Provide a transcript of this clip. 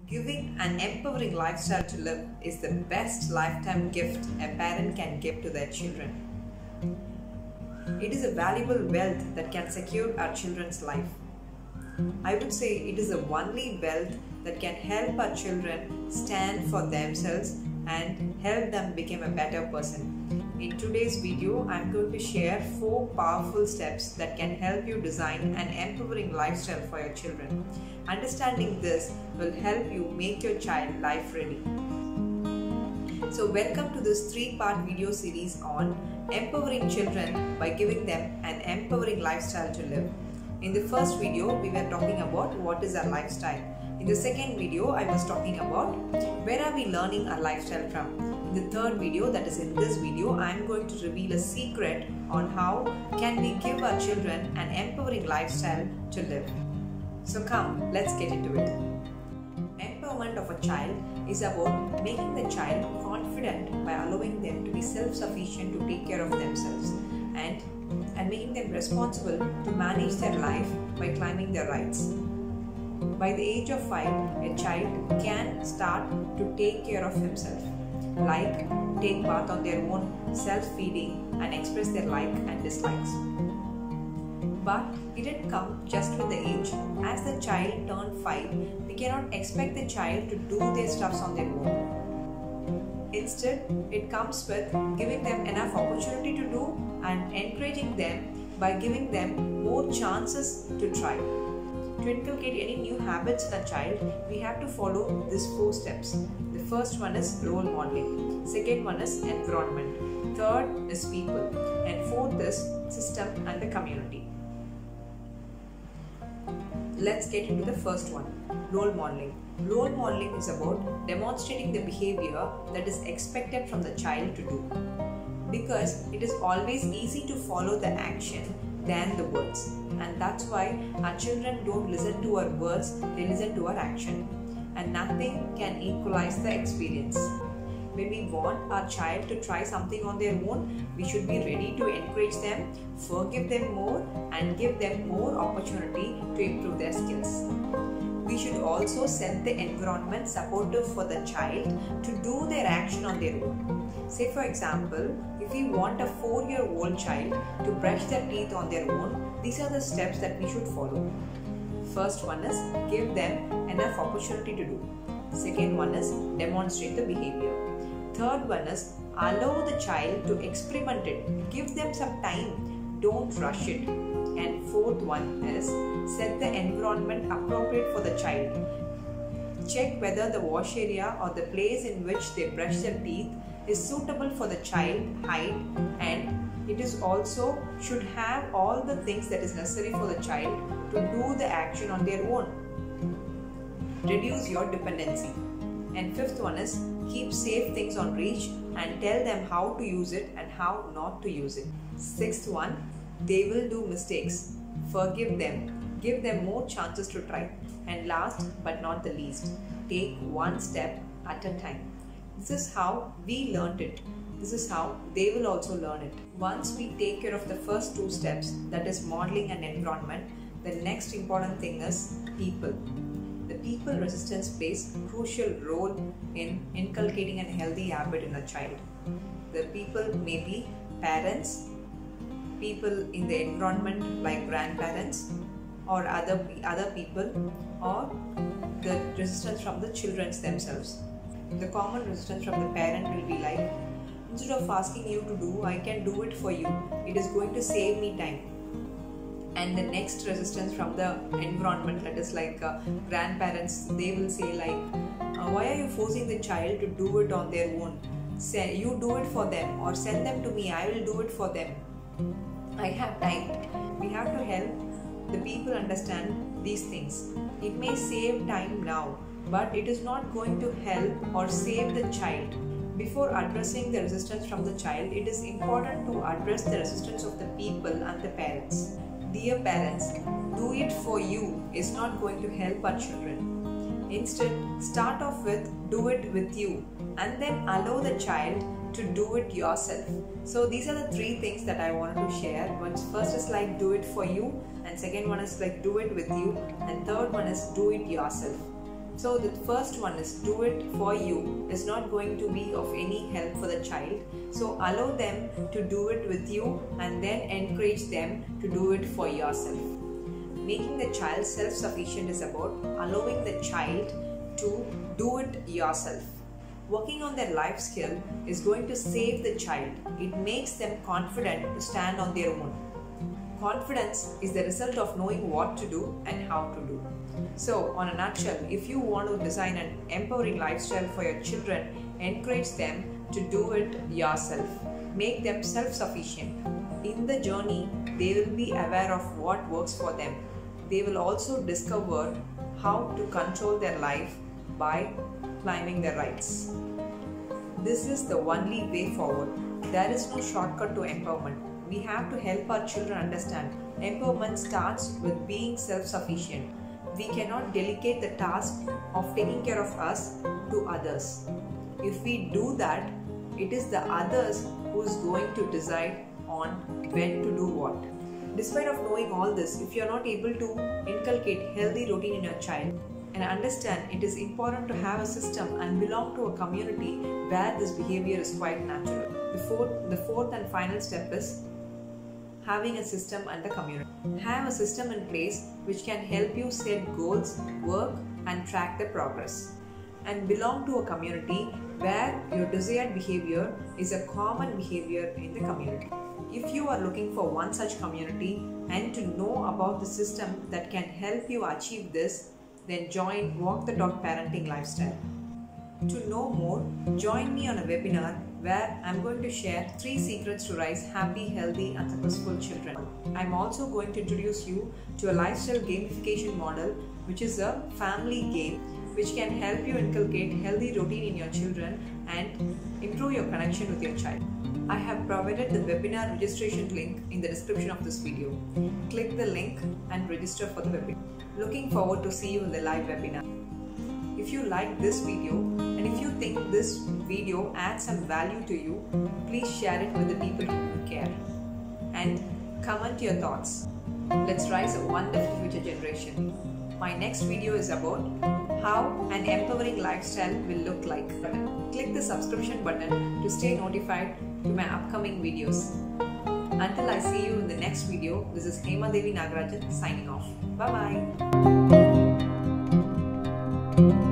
Giving an empowering lifestyle to live is the best lifetime gift a parent can give to their children. It is a valuable wealth that can secure our children's life. I would say it is the only wealth that can help our children stand for themselves and help them become a better person. In today's video, I am going to share 4 powerful steps that can help you design an empowering lifestyle for your children. Understanding this will help you make your child life ready. So welcome to this 3-part video series on empowering children by giving them an empowering lifestyle to live. In the first video, we were talking about what is our lifestyle. In the second video, I was talking about where are we learning our lifestyle from. In the third video, that is in this video, I am going to reveal a secret on how can we give our children an empowering lifestyle to live. So come, let's get into it. Empowerment of a child is about making the child confident by allowing them to be self-sufficient to take care of themselves and making them responsible to manage their life by claiming their rights. By the age of 5, a child can start to take care of himself, like take bath on their own, self-feeding, and express their like and dislikes. But it didn't come just with the age. As the child turned 5, we cannot expect the child to do their stuffs on their own. Instead, it comes with giving them enough opportunity to do and encouraging them by giving them more chances to try. To inculcate any new habits in a child, we have to follow these 4 steps. The first one is role modeling, second one is environment, third is people, and fourth is system and the community. Let's get into the first one, role modeling. Role modeling is about demonstrating the behavior that is expected from the child to do, because it is always easy to follow the action than the words, and that's why our children don't listen to our words, they listen to our action, and nothing can equalize the experience. When we want our child to try something on their own, we should be ready to encourage them, forgive them more, and give them more opportunity to improve their skills. We should also set the environment supportive for the child to do their action on their own. Say for example, if we want a 4-year-old child to brush their teeth on their own, these are the steps that we should follow. First one is give them enough opportunity to do. Second one is demonstrate the behavior. Third one is allow the child to experiment it. Give them some time. Don't rush it. And fourth one is set the environment appropriate for the child. Check whether the wash area or the place in which they brush their teeth is suitable for the child height, and it is also should have all the things that is necessary for the child to do the action on their own. Reduce your dependency. And fifth one is keep safe things on reach and tell them how to use it and how not to use it. Sixth one, they will do mistakes. Forgive them. Give them more chances to try. And last but not the least, take one step at a time. This is how we learned it. This is how they will also learn it. Once we take care of the first 2 steps, that is modeling and environment, the next important thing is people. The people resistance plays a crucial role in inculcating a healthy habit in a child. The people may be parents, people in the environment like grandparents, or other people, or the resistance from the children themselves. The common resistance from the parent will be like, instead of asking you to do, I can do it for you. It is going to save me time. And the next resistance from the environment, that is like grandparents, they will say like, why are you forcing the child to do it on their own? Say, you do it for them, or send them to me, I will do it for them. I have time. We have to help the people understand these things. It may save time now, but it is not going to help or save the child. Before addressing the resistance from the child, it is important to address the resistance of the people and the parents. Dear parents, do it for you is not going to help our children. Instead, start off with do it with you and then allow the child to do it yourself. So these are the 3 things that I wanted to share. First is like do it for you, and second one is like do it with you, and third one is do it yourself. So the first one is do it for you is not going to be of any help for the child. So allow them to do it with you and then encourage them to do it for yourself. Making the child self-sufficient is about allowing the child to do it yourself. Working on their life skill is going to save the child. It makes them confident to stand on their own. Confidence is the result of knowing what to do and how to do. So, on a nutshell, if you want to design an empowering lifestyle for your children, encourage them to do it yourself. Make them self-sufficient. In the journey, they will be aware of what works for them. They will also discover how to control their life by climbing their rights. This is the only way forward. There is no shortcut to empowerment. We have to help our children understand. Empowerment starts with being self-sufficient. We cannot delegate the task of taking care of us to others. If we do that, it is the others who is going to decide on when to do what. Despite of knowing all this, if you are not able to inculcate healthy routine in your child and understand it is important to have a system and belong to a community where this behavior is quite natural. The fourth and final step is having a system and the community. Have a system in place which can help you set goals, work and track the progress. And belong to a community where your desired behavior is a common behavior in the community. If you are looking for one such community and to know about the system that can help you achieve this, then join Walk the Talk Parenting Lifestyle. To know more, join me on a webinar where I'm going to share 3 secrets to raise happy, healthy and successful children. I'm also going to introduce you to a lifestyle gamification model, which is a family game which can help you inculcate healthy routine in your children and improve your connection with your child. I have provided the webinar registration link in the description of this video. Click the link and register for the webinar. Looking forward to see you in the live webinar. If you like this video and if you think this video adds some value to you, please share it with the people who care. And comment your thoughts. Let's rise a wonderful future generation. My next video is about how an empowering lifestyle will look like. Click the subscription button to stay notified to my upcoming videos. Until I see you in the next video, this is Hema Devi Nagarajan signing off. Bye bye.